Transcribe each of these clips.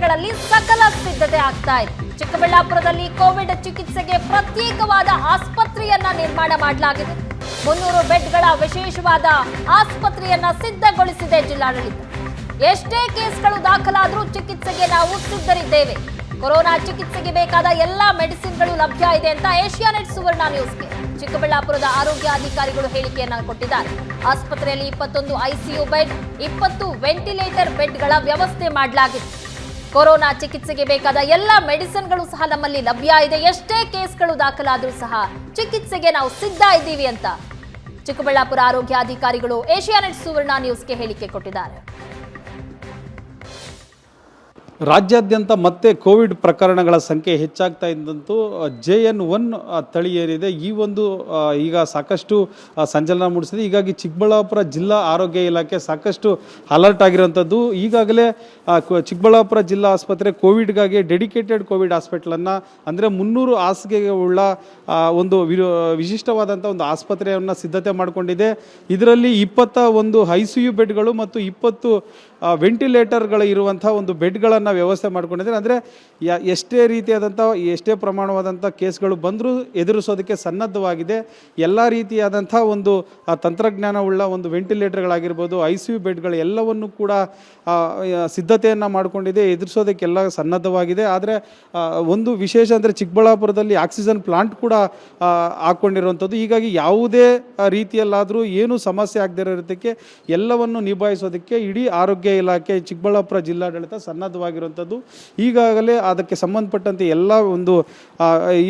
ಆಸ್ಪತ್ರೆಗಳಲ್ಲಿ ಸಕಲ ಸಿದ್ಧತೆ ಆಗ್ತಾ ಇದೆ. ಚಿಕ್ಕಬಳ್ಳಾಪುರದಲ್ಲಿ ಕೋವಿಡ್ ಚಿಕಿತ್ಸೆಗೆ ಪ್ರತ್ಯೇಕವಾದ ಆಸ್ಪತ್ರೆಯನ್ನ ನಿರ್ಮಾಣ ಮಾಡಲಾಗಿದೆ. 300 ಬೆಡ್ಗಳ ವಿಶೇಷವಾದ ಆಸ್ಪತ್ರೆಯನ್ನ ಸಿದ್ಧಗೊಳಿಸಿದೆ ಜಿಲ್ಲಾಡಳಿತ. ಎಷ್ಟೇ ಕೇಸ್ಗಳು ದಾಖಲಾದರೂ ಚಿಕಿತ್ಸೆಗೆ ನಾವು ಸಿದ್ಧರಿದ್ದೇವೆ. ಕೊರೋನಾ ಚಿಕಿತ್ಸೆಗೆ ಬೇಕಾದ ಎಲ್ಲಾ ಮೆಡಿಸಿನ್ಗಳು ಲಭ್ಯ ಇದೆ ಅಂತ ಏಷ್ಯಾನೆಟ್ ಸುವರ್ಣ ನ್ಯೂಸ್ಗೆ ಚಿಕ್ಕಬಳ್ಳಾಪುರದ ಆರೋಗ್ಯ ಅಧಿಕಾರಿಗಳು ಹೇಳಿಕೆಯನ್ನ ಕೊಟ್ಟಿದ್ದಾರೆ. ಆಸ್ಪತ್ರೆಯಲ್ಲಿ 21 ಐಸಿಯು ಬೆಡ್, 20 ವೆಂಟಿಲೇಟರ್ ಬೆಡ್ಗಳ ವ್ಯವಸ್ಥೆ ಮಾಡಲಾಗಿದೆ. ಕೊರೋನಾ ಚಿಕಿತ್ಸೆಗೆ ಬೇಕಾದ ಎಲ್ಲಾ ಮೆಡಿಸಿನ್ಗಳು ಸಹ ನಮ್ಮಲ್ಲಿ ಲಭ್ಯ ಇದೆ. ಎಷ್ಟೇ ಕೇಸ್ಗಳು ದಾಖಲಾದರೂ ಸಹ ಚಿಕಿತ್ಸೆಗೆ ನಾವು ಸಿದ್ಧ ಇದ್ದೀವಿ ಅಂತ ಚಿಕ್ಕಬಳ್ಳಾಪುರ ಆರೋಗ್ಯ ಅಧಿಕಾರಿಗಳು ಏಷ್ಯಾನೆಟ್ ಸುವರ್ಣ ನ್ಯೂಸ್ಗೆ ಹೇಳಿಕೆ ಕೊಟ್ಟಿದ್ದಾರೆ. ರಾಜ್ಯಾದ್ಯಂತ ಮತ್ತೆ ಕೋವಿಡ್ ಪ್ರಕರಣಗಳ ಸಂಖ್ಯೆ ಹೆಚ್ಚಾಗ್ತಾ ಇದ್ದಂತೂ JN1 ತಳಿ ಏನಿದೆ ಈ ಒಂದು ಈಗ ಸಾಕಷ್ಟು ಸಂಚಲನ ಮೂಡಿಸಿದೆ. ಹೀಗಾಗಿ ಚಿಕ್ಕಬಳ್ಳಾಪುರ ಜಿಲ್ಲಾ ಆರೋಗ್ಯ ಇಲಾಖೆ ಸಾಕಷ್ಟು ಅಲರ್ಟ್ ಆಗಿರುವಂಥದ್ದು. ಈಗಾಗಲೇ ಚಿಕ್ಕಬಳ್ಳಾಪುರ ಜಿಲ್ಲಾ ಆಸ್ಪತ್ರೆ ಕೋವಿಡ್ಗಾಗಿ ಡೆಡಿಕೇಟೆಡ್ ಕೋವಿಡ್ ಹಾಸ್ಪಿಟಲನ್ನು ಅಂದರೆ 300 ಹಾಸಿಗೆಗೆ ಉಳ್ಳ ಒಂದು ವಿಶಿಷ್ಟವಾದಂಥ ಒಂದು ಆಸ್ಪತ್ರೆಯನ್ನು ಸಿದ್ಧತೆ ಮಾಡಿಕೊಂಡಿದೆ. ಇದರಲ್ಲಿ 21 ICU ಬೆಡ್ಗಳು ಮತ್ತು 20 ವೆಂಟಿಲೇಟರ್ಗಳು ಇರುವಂಥ ಒಂದು ಬೆಡ್ಗಳನ್ನು ವ್ಯವಸ್ಥೆ ಮಾಡ್ಕೊಂಡಿದ್ದಾರೆ. ಅಂದರೆ ಎಷ್ಟೇ ರೀತಿಯಾದಂಥ ಎಷ್ಟೇ ಪ್ರಮಾಣವಾದಂಥ ಕೇಸ್ಗಳು ಬಂದರೂ ಎದುರಿಸೋದಕ್ಕೆ ಸನ್ನದ್ಧವಾಗಿದೆ. ಎಲ್ಲ ರೀತಿಯಾದಂಥ ಒಂದು ತಂತ್ರಜ್ಞಾನವುಳ್ಳ ಒಂದು ವೆಂಟಿಲೇಟರ್ಗಳಾಗಿರ್ಬೋದು, ICU ಬೆಡ್ಗಳು ಎಲ್ಲವನ್ನು ಕೂಡ ಸಿದ್ಧತೆಯನ್ನು ಮಾಡಿಕೊಂಡಿದೆ, ಎದುರಿಸೋದಕ್ಕೆಲ್ಲ ಸನ್ನದ್ಧವಾಗಿದೆ. ಆದರೆ ಒಂದು ವಿಶೇಷ ಅಂದರೆ ಚಿಕ್ಕಬಳ್ಳಾಪುರದಲ್ಲಿ ಆಕ್ಸಿಜನ್ ಪ್ಲಾಂಟ್ ಕೂಡ ಹಾಕ್ಕೊಂಡಿರುವಂಥದ್ದು. ಹೀಗಾಗಿ ಯಾವುದೇ ರೀತಿಯಲ್ಲಾದರೂ ಏನು ಸಮಸ್ಯೆ ಆಗದೇ ಇರೋದಕ್ಕೆ ಎಲ್ಲವನ್ನು ನಿಭಾಯಿಸೋದಕ್ಕೆ ಇಡೀ ಆರೋಗ್ಯ ಇಲಾಖೆ ಚಿಕ್ಕಬಳ್ಳಾಪುರ ಜಿಲ್ಲಾಡಳಿತ ಸನ್ನದ್ಧವಾಗಿರುವಂಥದ್ದು. ಈಗಾಗಲೇ ಅದಕ್ಕೆ ಸಂಬಂಧಪಟ್ಟಂತೆ ಎಲ್ಲ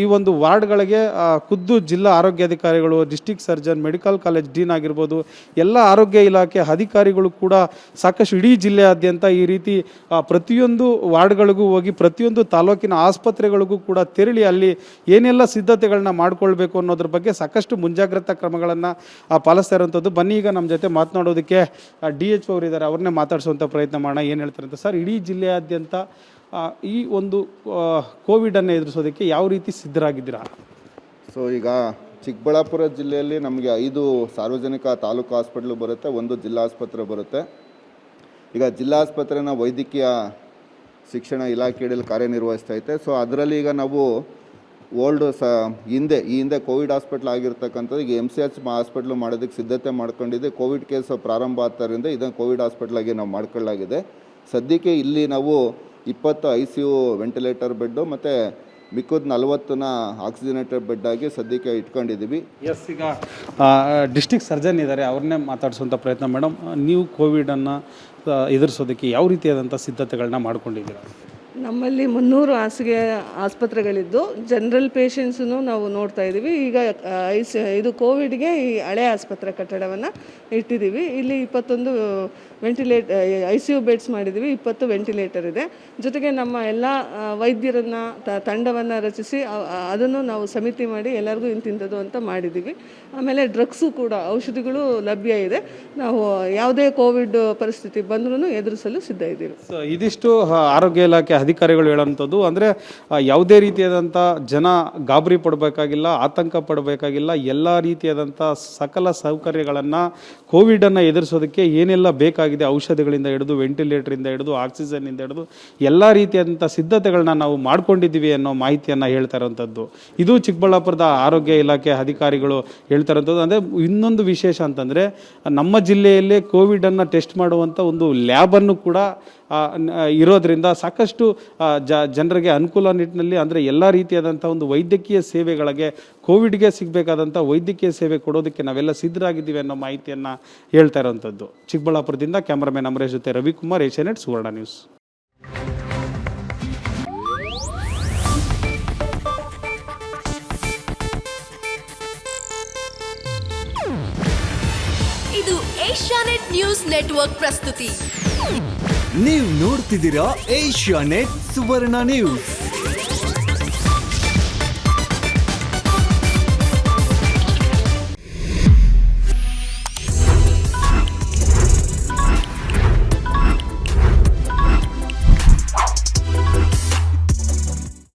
ಈ ಒಂದು ವಾರ್ಡ್ಗಳಿಗೆ ಖುದ್ದು ಜಿಲ್ಲಾ ಆರೋಗ್ಯಾಧಿಕಾರಿಗಳು, district surgeon, medical college dean ಆಗಿರ್ಬೋದು, ಎಲ್ಲ ಆರೋಗ್ಯ ಇಲಾಖೆ ಅಧಿಕಾರಿಗಳು ಕೂಡ ಸಾಕಷ್ಟು ಇಡೀ ಜಿಲ್ಲೆಯಾದ್ಯಂತ ಈ ರೀತಿ ಪ್ರತಿಯೊಂದು ವಾರ್ಡ್ಗಳಿಗೂ ಹೋಗಿ ಪ್ರತಿಯೊಂದು ತಾಲೂಕಿನ ಆಸ್ಪತ್ರೆಗಳಿಗೂ ಕೂಡ ತೆರಳಿ ಅಲ್ಲಿ ಏನೆಲ್ಲ ಸಿದ್ಧತೆಗಳನ್ನ ಮಾಡಿಕೊಳ್ಬೇಕು ಅನ್ನೋದ್ರ ಬಗ್ಗೆ ಸಾಕಷ್ಟು ಮುಂಜಾಗ್ರತಾ ಕ್ರಮಗಳನ್ನು ಪಾಲಿಸ್ತಾ ಇರುವಂಥದ್ದು. ಬನ್ನಿ ಈಗ ನಮ್ಮ ಜೊತೆ ಮಾತನಾಡೋದಕ್ಕೆ DHO ಅವರು ಇದ್ದಾರೆ, ಅವ್ರನ್ನೇ ಮಾತಾಡಿಸುವಂಥ ಪ್ರಯತ್ನ ಮಾಡೋಣ. ಏನು ಹೇಳ್ತಾರೆ ಅಂತ ಸರ್, ಇಡೀ ಜಿಲ್ಲೆಯಾದ್ಯಂತ ಈ ಒಂದು ಕೋವಿಡನ್ನು ಎದುರಿಸೋದಕ್ಕೆ ಯಾವ ರೀತಿ ಸಿದ್ಧರಾಗಿದ್ದೀರಾ? ಸೊ ಈಗ ಚಿಕ್ಕಬಳ್ಳಾಪುರ ಜಿಲ್ಲೆಯಲ್ಲಿ ನಮಗೆ 5 ಸಾರ್ವಜನಿಕ ತಾಲೂಕು ಹಾಸ್ಪಿಟ್ಲು ಬರುತ್ತೆ, 1 ಜಿಲ್ಲಾ ಆಸ್ಪತ್ರೆ ಬರುತ್ತೆ. ಈಗ ಜಿಲ್ಲಾ ಆಸ್ಪತ್ರೆನ ವೈದ್ಯಕೀಯ ಶಿಕ್ಷಣ ಇಲಾಖೆಯಲ್ಲಿ ಕಾರ್ಯನಿರ್ವಹಿಸ್ತಾ ಐತೆ. ಸೊ ಅದರಲ್ಲಿ ಈಗ ನಾವು ಈ ಹಿಂದೆ ಕೋವಿಡ್ ಹಾಸ್ಪಿಟ್ಲ್ ಆಗಿರ್ತಕ್ಕಂಥದ್ದು ಈಗ MCH ಹಾಸ್ಪಿಟ್ಲು ಮಾಡೋದಕ್ಕೆ ಸಿದ್ಧತೆ ಮಾಡ್ಕೊಂಡಿದ್ದೆ. ಕೋವಿಡ್ ಕೇಸ್ ಪ್ರಾರಂಭ ಆಗ್ತಾರಿಂದ ಇದನ್ನು ಕೋವಿಡ್ ಹಾಸ್ಪಿಟ್ಲಾಗಿ ನಾವು ಮಾಡ್ಕೊಳ್ಳಾಗಿದೆ. ಸದ್ಯಕ್ಕೆ ಇಲ್ಲಿ ನಾವು 20 ICU ವೆಂಟಿಲೇಟರ್ ಬೆಡ್ಡು ಮತ್ತು ಮಿಕ್ಕದ 40ನ ಆಕ್ಸಿಜನೇಟರ್ ಬೆಡ್ ಆಗಿ ಸದ್ಯಕ್ಕೆ ಇಟ್ಕೊಂಡಿದ್ದೀವಿ. ಎಸ್, ಈಗ ಡಿಸ್ಟ್ರಿಕ್ಟ್ ಸರ್ಜನ್ ಇದ್ದಾರೆ, ಅವ್ರನ್ನೇ ಮಾತಾಡಿಸುವಂಥ ಪ್ರಯತ್ನ. ಮೇಡಮ್, ನೀವು ಕೋವಿಡನ್ನು ಎದುರಿಸೋದಕ್ಕೆ ಯಾವ ರೀತಿಯಾದಂಥ ಸಿದ್ಧತೆಗಳನ್ನ ಮಾಡ್ಕೊಂಡಿದ್ದೀರಾ? ನಮ್ಮಲ್ಲಿ 300 ಹಾಸಿಗೆ ಆಸ್ಪತ್ರೆಗಳಿದ್ದು ಜನರಲ್ ಪೇಷಂಟ್ಸನ್ನು ನಾವು ನೋಡ್ತಾ ಇದ್ದೀವಿ. ಈಗ ಇದು ಕೋವಿಡ್ಗೆ ಈ ಹಳೆ ಆಸ್ಪತ್ರೆ ಕಟ್ಟಡವನ್ನು ಇಟ್ಟಿದ್ದೀವಿ. ಇಲ್ಲಿ 21 ICU ಬೆಡ್ಸ್ ಮಾಡಿದ್ದೀವಿ, 20 ವೆಂಟಿಲೇಟರ್ ಇದೆ. ಜೊತೆಗೆ ನಮ್ಮ ಎಲ್ಲ ವೈದ್ಯರನ್ನು ತಂಡವನ್ನು ರಚಿಸಿ ಅದನ್ನು ನಾವು ಸಮಿತಿ ಮಾಡಿ ಎಲ್ಲರಿಗೂ ಇಂತಿಂಥದ್ದು ಅಂತ ಮಾಡಿದ್ದೀವಿ. ಆಮೇಲೆ ಡ್ರಗ್ಸು ಕೂಡ, ಔಷಧಿಗಳು ಲಭ್ಯ ಇದೆ. ನಾವು ಯಾವುದೇ ಕೋವಿಡ್ ಪರಿಸ್ಥಿತಿ ಬಂದ್ರೂ ಎದುರಿಸಲು ಸಿದ್ಧ ಇದ್ದೀವಿ. ಇದಿಷ್ಟು ಆರೋಗ್ಯ ಇಲಾಖೆ ಅಧಿಕಾರಿಗಳು ಹೇಳುವಂಥದ್ದು. ಅಂದರೆ ಯಾವುದೇ ರೀತಿಯಾದಂಥ ಜನ ಗಾಬರಿ ಪಡಬೇಕಾಗಿಲ್ಲ, ಆತಂಕ ಪಡಬೇಕಾಗಿಲ್ಲ. ಎಲ್ಲ ರೀತಿಯಾದಂಥ ಸಕಲ ಸೌಕರ್ಯಗಳನ್ನು ಕೋವಿಡನ್ನು ಎದುರಿಸೋದಕ್ಕೆ ಏನೆಲ್ಲ ಬೇಕಾಗಿದೆ, ಔಷಧಿಗಳಿಂದ ಹಿಡಿದು ವೆಂಟಿಲೇಟರಿಂದ ಹಿಡಿದು ಆಕ್ಸಿಜನ್ನಿಂದ ಹಿಡಿದು ಎಲ್ಲ ರೀತಿಯಾದಂಥ ಸಿದ್ಧತೆಗಳನ್ನ ನಾವು ಮಾಡ್ಕೊಂಡಿದ್ದೀವಿ ಅನ್ನೋ ಮಾಹಿತಿಯನ್ನು ಹೇಳ್ತಾ ಇರೋವಂಥದ್ದು. ಇದು ಚಿಕ್ಕಬಳ್ಳಾಪುರದ ಆರೋಗ್ಯ ಇಲಾಖೆ ಅಧಿಕಾರಿಗಳು ಹೇಳ್ತಾ ಇರೋಂಥದ್ದು. ಅಂದರೆ ಇನ್ನೊಂದು ವಿಶೇಷ ಅಂತಂದರೆ ನಮ್ಮ ಜಿಲ್ಲೆಯಲ್ಲೇ ಕೋವಿಡನ್ನು ಟೆಸ್ಟ್ ಮಾಡುವಂಥ ಒಂದು ಲ್ಯಾಬನ್ನು ಕೂಡ ಇರೋದ್ರಿಂದ ಸಾಕಷ್ಟು ಜನರಿಗೆ ಅನುಕೂಲ ನಿಟ್ಟಿನಲ್ಲಿ, ಅಂದರೆ ಎಲ್ಲ ರೀತಿಯಾದಂಥ ಒಂದು ವೈದ್ಯಕೀಯ ಸೇವೆಗಳಿಗೆ ಕೋವಿಡ್ಗೆ ಸಿಗಬೇಕಾದಂಥ ವೈದ್ಯಕೀಯ ಸೇವೆ ಕೊಡೋದಕ್ಕೆ ನಾವೆಲ್ಲ ಸಿದ್ಧರಾಗಿದ್ದೀವಿ ಅನ್ನೋ ಮಾಹಿತಿಯನ್ನು ಹೇಳ್ತಾ ಇರೋವಂಥದ್ದು. ಚಿಕ್ಕಬಳ್ಳಾಪುರದಿಂದ ಕ್ಯಾಮ್ರಾಮನ್ ಅಮರೇಶ್ ಜೊತೆ ರವಿಕುಮಾರ್, ಏಷ್ಯಾನೆಟ್ ಸುವರ್ಣ ನ್ಯೂಸ್. ಇದು ಏಷ್ಯಾನೆಟ್ ನ್ಯೂಸ್ ನೆಟ್ವರ್ಕ್ ಪ್ರಸ್ತುತಿ. ನೀವು ನೋಡ್ತಿದ್ದೀರಾ ಏಷ್ಯಾನೆಟ್ ಸುವರ್ಣ ನ್ಯೂಸ್.